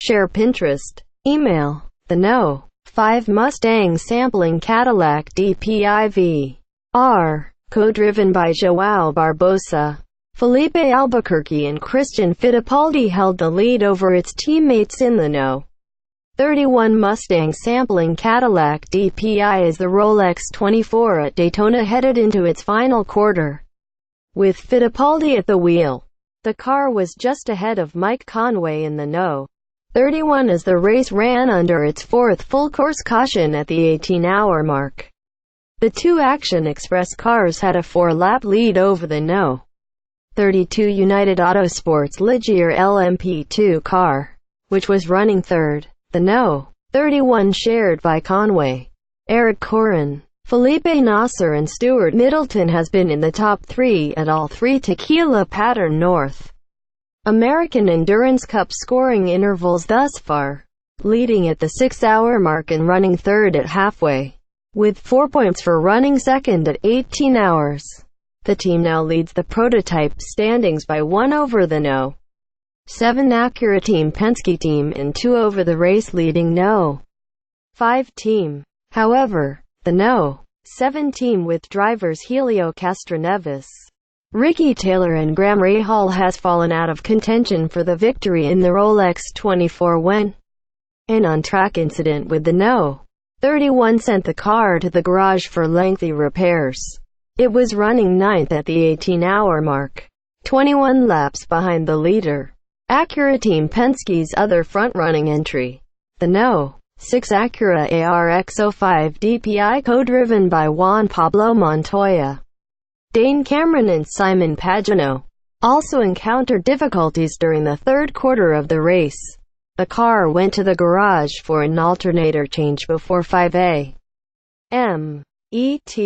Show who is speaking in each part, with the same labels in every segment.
Speaker 1: Share Pinterest. Email. The No. 5 Mustang sampling Cadillac DPIV. R. Co-driven by Joao Barbosa. Felipe Albuquerque and Christian Fittipaldi held the lead over its teammates in the No. 31 Mustang sampling Cadillac DPI as the Rolex 24 at Daytona headed into its final quarter. With Fittipaldi at the wheel, the car was just ahead of Mike Conway in the No. 31 as the race ran under its fourth full-course caution at the 18-hour mark. The two Action Express cars had a 4-lap lead over the No. 32 United Autosports Ligier LMP2 car, which was running third. The No. 31 shared by Conway, Eric Corrin, Felipe Nasser and Stuart Middleton has been in the top 3 at all 3 Tequila Pattern North American Endurance Cup scoring intervals thus far, leading at the 6-hour mark and running third at halfway, with 4 points for running second at 18 hours. The team now leads the prototype standings by 1 over the No. 7 Acura Team Penske team and 2 over the race-leading No. 5 team. However, the No. 7 team with drivers Helio Castroneves, Ricky Taylor and Graham Rahal has fallen out of contention for the victory in the Rolex 24 when an on-track incident with the No. 31 sent the car to the garage for lengthy repairs. It was running 9th at the 18-hour mark, 21 laps behind the leader, Acura Team Penske's other front-running entry, the No. 6 Acura ARX-05 DPI co-driven by Juan Pablo Montoya. Dane Cameron and Simon Pagenaud also encountered difficulties during the third quarter of the race. The car went to the garage for an alternator change before 5 a.m. ET,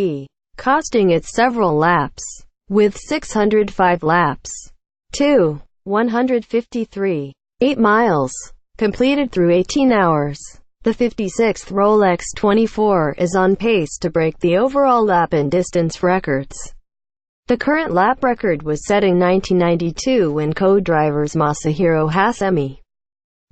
Speaker 1: costing it several laps, with 605 laps, 153.8 miles, completed through 18 hours. The 56th Rolex 24 is on pace to break the overall lap and distance records. The current lap record was set in 1992 when co-drivers Masahiro Hasemi,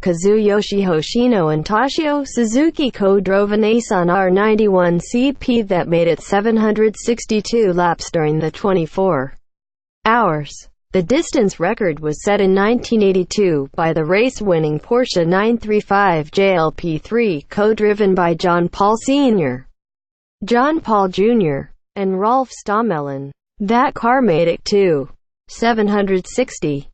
Speaker 1: Kazuyoshi Hoshino and Toshio Suzuki co-drove a Nissan R91 CP that made it 762 laps during the 24 hours. The distance record was set in 1982 by the race-winning Porsche 935 JLP3 co-driven by John Paul Sr., John Paul Jr., and Rolf Stommelen. That car made it to 960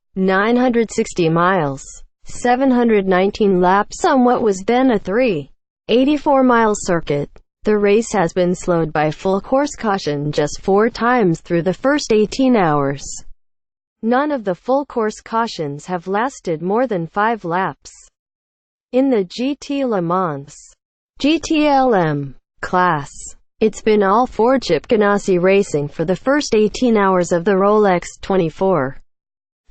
Speaker 1: miles, 719 laps on what was then a 384-mile circuit. The race has been slowed by full course caution just 4 times through the first 18 hours. None of the full course cautions have lasted more than 5 laps. In the GT Le Mans GTLM class, it's been all Ford Chip Ganassi racing for the first 18 hours of the Rolex 24.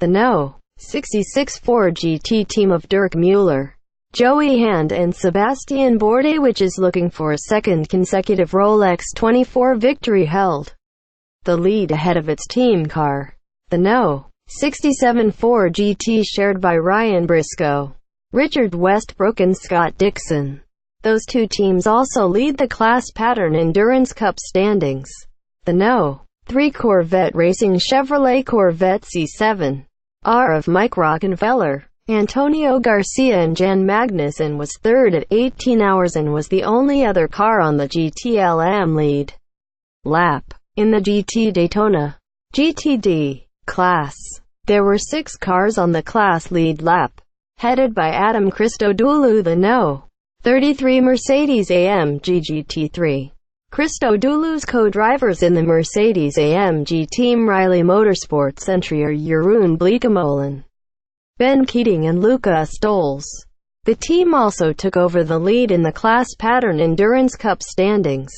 Speaker 1: The No. 66 Ford GT team of Dirk Mueller, Joey Hand and Sebastian Bourdais, which is looking for a second consecutive Rolex 24 victory, held the lead ahead of its team car, the No. 67 Ford GT shared by Ryan Briscoe, Richard Westbrook and Scott Dixon. Those two teams also lead the Class Pattern Endurance Cup standings. The No. 3 Corvette Racing Chevrolet Corvette C7 R of Mike Rockenfeller, Antonio Garcia and Jan Magnussen was third at 18 hours and was the only other car on the GTLM lead lap. In the GT Daytona GTD class, there were 6 cars on the class lead lap, headed by Adam Christodoulou. The No. 33 Mercedes-AMG GT3. Christodoulou's co-drivers in the Mercedes-AMG team Riley Motorsports entry are Jeroen Bleekemolen, Ben Keating and Luca Stoles. The team also took over the lead in the Class Pattern Endurance Cup standings.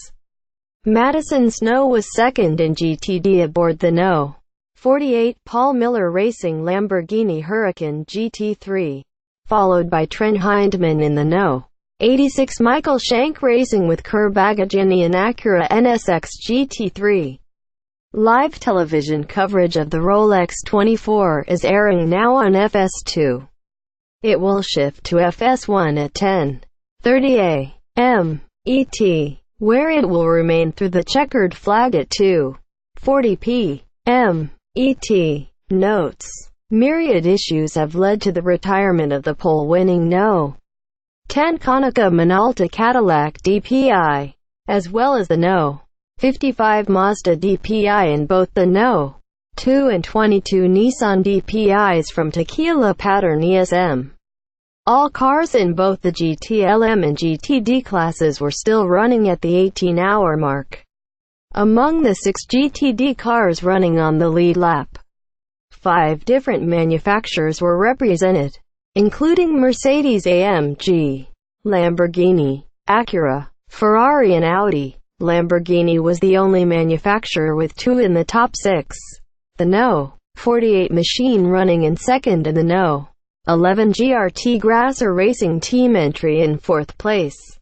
Speaker 1: Madison Snow was second in GTD aboard the No. 48 Paul Miller Racing Lamborghini Huracan GT3, followed by Trent Hindman in the No. 86 Michael Shank Racing with Kerr Bagagini and Acura NSX GT3. Live television coverage of the Rolex 24 is airing now on FS2. It will shift to FS1 at 10:30 a.m. ET, where it will remain through the checkered flag at 2:40 p.m. ET. Notes: myriad issues have led to the retirement of the pole-winning No. 10 Konica Minolta Cadillac DPI, as well as the No. 55 Mazda DPI and both the No. 2 and 22 Nissan DPIs from Tequila Pattern ESM. All cars in both the GTLM and GTD classes were still running at the 18-hour mark. Among the 6 GTD cars running on the lead lap, 5 different manufacturers were represented, including Mercedes-AMG, Lamborghini, Acura, Ferrari and Audi. Lamborghini was the only manufacturer with 2 in the top 6. The No. 48 machine running in second and the No. 11 GRT Grasser Racing Team entry in fourth place.